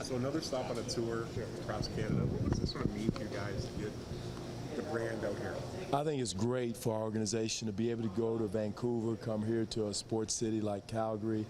So another stop on a tour across Canada. What does this sort of mean to you guys to get the brand out here? I think it's great for our organization to be able to go to Vancouver, come here to a sports city like Calgary,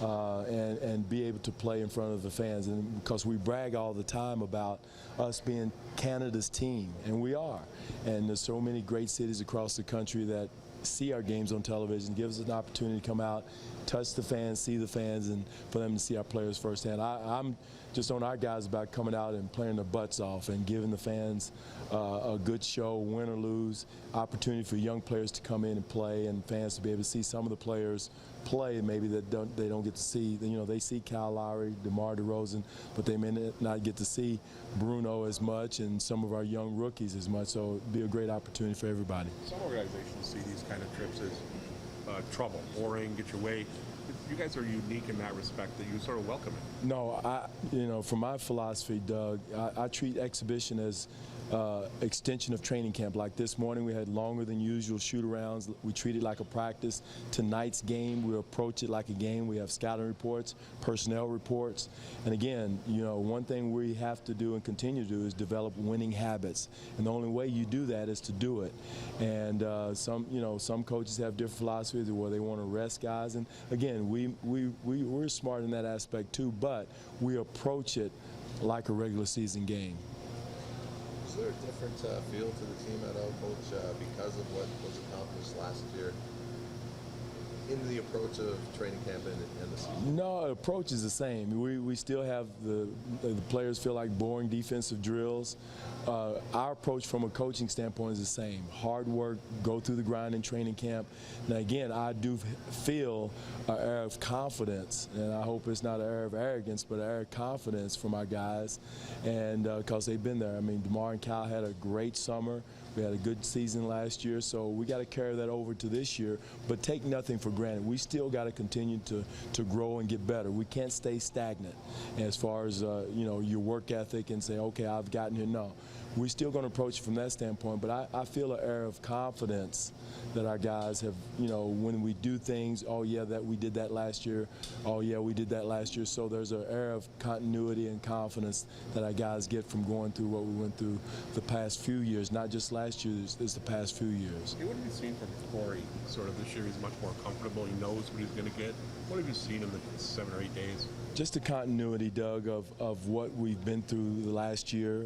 and be able to play in front of the fans. And because we brag all the time about us being Canada's team, and we are. And there's so many great cities across the country that see our games on television, gives us an opportunity to come out, touch the fans, see the fans, and for them to see our players firsthand. I'm just on our guys about coming out and playing their butts off and giving the fans a good show, win or lose, opportunity for young players to come in and play, and fans to be able to see some of the players play maybe that they don't get to see. You know, they see Kyle Lowry, DeMar DeRozan, but they may not get to see Bruno as much and some of our young rookies as much, so it'd be a great opportunity for everybody. Some organizations see these kind of trips as trouble, boring, get your way. You guys are unique in that respect, that you sort of welcome it. No, from my philosophy, Doug, I treat exhibition as extension of training camp. Like this morning, we had longer than usual shoot-arounds. We treat it like a practice. Tonight's game, we approach it like a game. We have scouting reports, personnel reports, and again, one thing we have to do and continue to do is develop winning habits. And the only way you do that is to do it. And some coaches have different philosophies where they want to rest guys. And again, we're smart in that aspect too, but we approach it like a regular season game. Is there a different feel to the team at all, Coach, because of what was accomplished last year in the approach of training camp and the season? No, the approach is the same. We still have the players feel like boring defensive drills. Our approach from a coaching standpoint is the same. Hard work, go through the grind in training camp. Now again, I do feel an air of confidence, and I hope it's not an air of arrogance, but an air of confidence from our guys, and because they've been there. I mean, DeMar and Kyle had a great summer. We had a good season last year, so we got to carry that over to this year, but take nothing for granted. We still got to continue to grow and get better. We can't stay stagnant as far as your work ethic and say, okay, I've gotten here. No, we're still going to approach it from that standpoint, but I feel an air of confidence that our guys have, when we do things, oh yeah, that we did that last year, oh yeah, we did that last year. So there's an air of continuity and confidence that our guys get from going through what we went through the past few years, not just last year, it's the past few years. What have you seen from Corey sort of this year? He's much more comfortable, he knows what he's going to get. What have you seen in the 7 or 8 days? Just the continuity, Doug, of what we've been through the last year,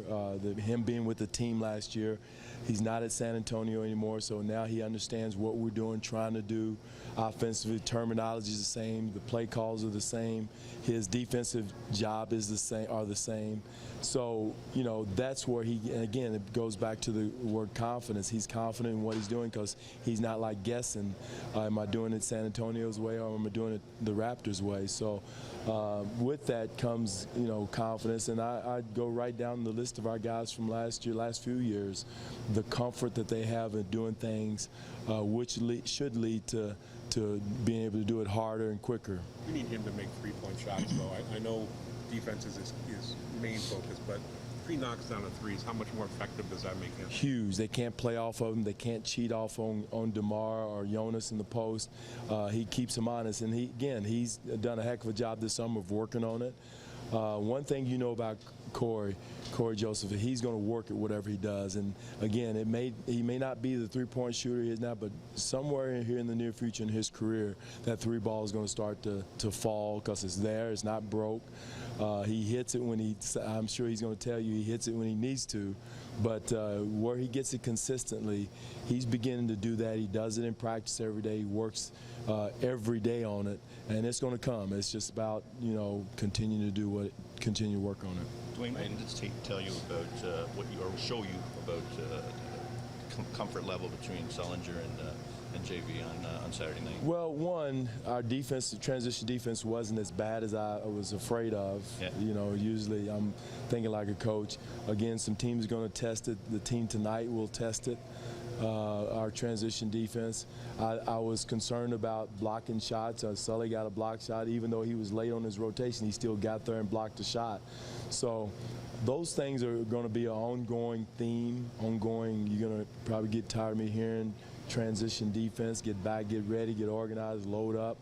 him being with the team last year. He's not at San Antonio anymore, so now he understands what we're doing, trying to do. Offensively, terminology is the same, the play calls are the same, his defensive job is the same. So, that's where and again, it goes back to the word confidence. He's confident in what he's doing because he's not like guessing, am I doing it San Antonio's way or am I doing it the Raptors' way? So with that comes, confidence, and I'd go right down the list of our guys from last few years, the comfort that they have in doing things, which should lead to being able to do it harder and quicker. We need him to make three-point shots, though. I know defense is his main focus, but if he knocks down the threes, how much more effective does that make him? Huge. They can't play off of him. They can't cheat off on DeMar or Jonas in the post. He keeps him honest, and he's done a heck of a job this summer of working on it. One thing about Corey Joseph, he's going to work at whatever he does, and again, he may not be the three-point shooter he is now, but somewhere in here in the near future in his career, that three ball is going to start to fall because it's there, it's not broke. He hits it when I'm sure he's going to tell you he hits it when he needs to, but where he gets it consistently, he's beginning to do that. He does it in practice every day. He works every day on it, and it's going to come. It's just about continue to work on it. Dwane, I didn't just tell you about show you about comfort level between Sullinger and JV on Saturday night? Well, one, our transition defense wasn't as bad as I was afraid of. Yeah. Usually I'm thinking like a coach. Again, some teams are going to test it. The team tonight will test it. Our transition defense. I was concerned about blocking shots. Sully got a block shot. Even though he was late on his rotation, he still got there and blocked a shot. So those things are going to be an ongoing theme. You're going to probably get tired of me hearing transition defense, get back, get ready, get organized, load up.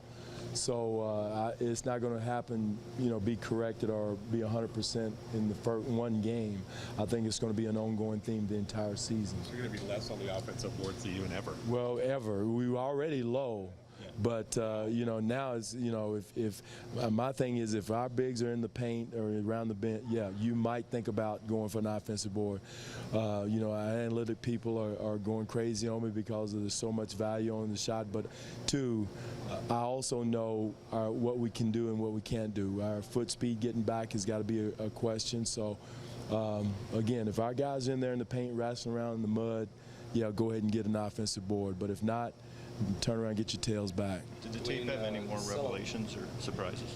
So it's not going to happen, be corrected or be 100% in the first one game. I think it's going to be an ongoing theme the entire season. So you're going to be less on the offensive boards than even ever. Well, ever. We were already low. But now it's if my thing is if our bigs are in the paint or around the bench, you might think about going for an offensive board. Our analytic people are going crazy on me because there's so much value on the shot. But two, I also know what we can do and what we can't do. Our foot speed getting back has got to be a question. So again, if our guys are in there in the paint wrestling around in the mud, go ahead and get an offensive board. But if not, turn around and get your tails back. Did the tape have any more revelations or surprises?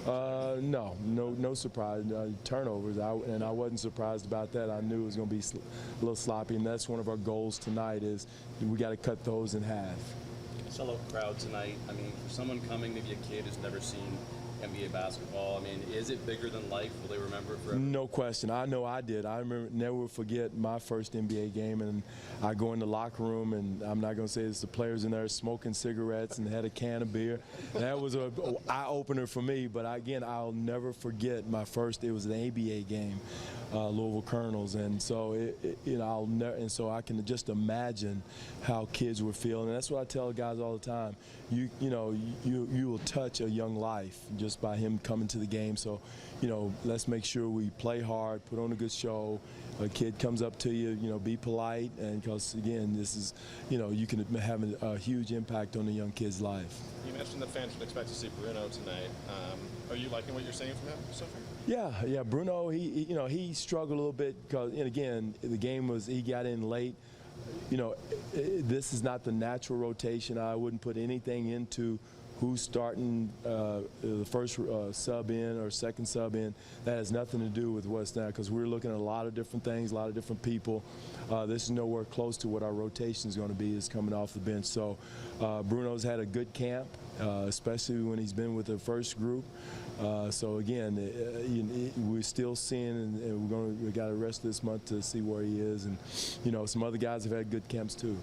No surprise. Turnovers, and I wasn't surprised about that. I knew it was going to be a little sloppy, and that's one of our goals tonight is we got to cut those in half. Sellout crowd tonight. I mean, for someone coming, maybe a kid who's never seen NBA basketball, I mean, is it bigger than life? Will they remember it forever? No question. I know I did. I remember, never will forget my first NBA game, and I go in the locker room, and I'm not going to say it's the players in there smoking cigarettes and had a can of beer. That was an eye-opener for me, but again, I'll never forget my first, it was an ABA game, Louisville Colonels, and so I'll never, and so I can just imagine how kids were feeling, and that's what I tell guys all the time. You will touch a young life just by him coming to the game. So, let's make sure we play hard, put on a good show. A kid comes up to you, be polite, and because again, this is, you can have a huge impact on a young kid's life. You mentioned the fans would expect to see Bruno tonight. Are you liking what you're seeing from him so far? Yeah. Bruno, he struggled a little bit because, and again, the game was he got in late. This is not the natural rotation. I wouldn't put anything into who's starting the first sub in or second sub in. That has nothing to do with what's now because we're looking at a lot of different things, a lot of different people. This is nowhere close to what our rotation is going to be is coming off the bench. So Bruno's had a good camp, especially when he's been with the first group. So again, we're still seeing, and we got the rest of this month to see where he is, and some other guys have had good camps too.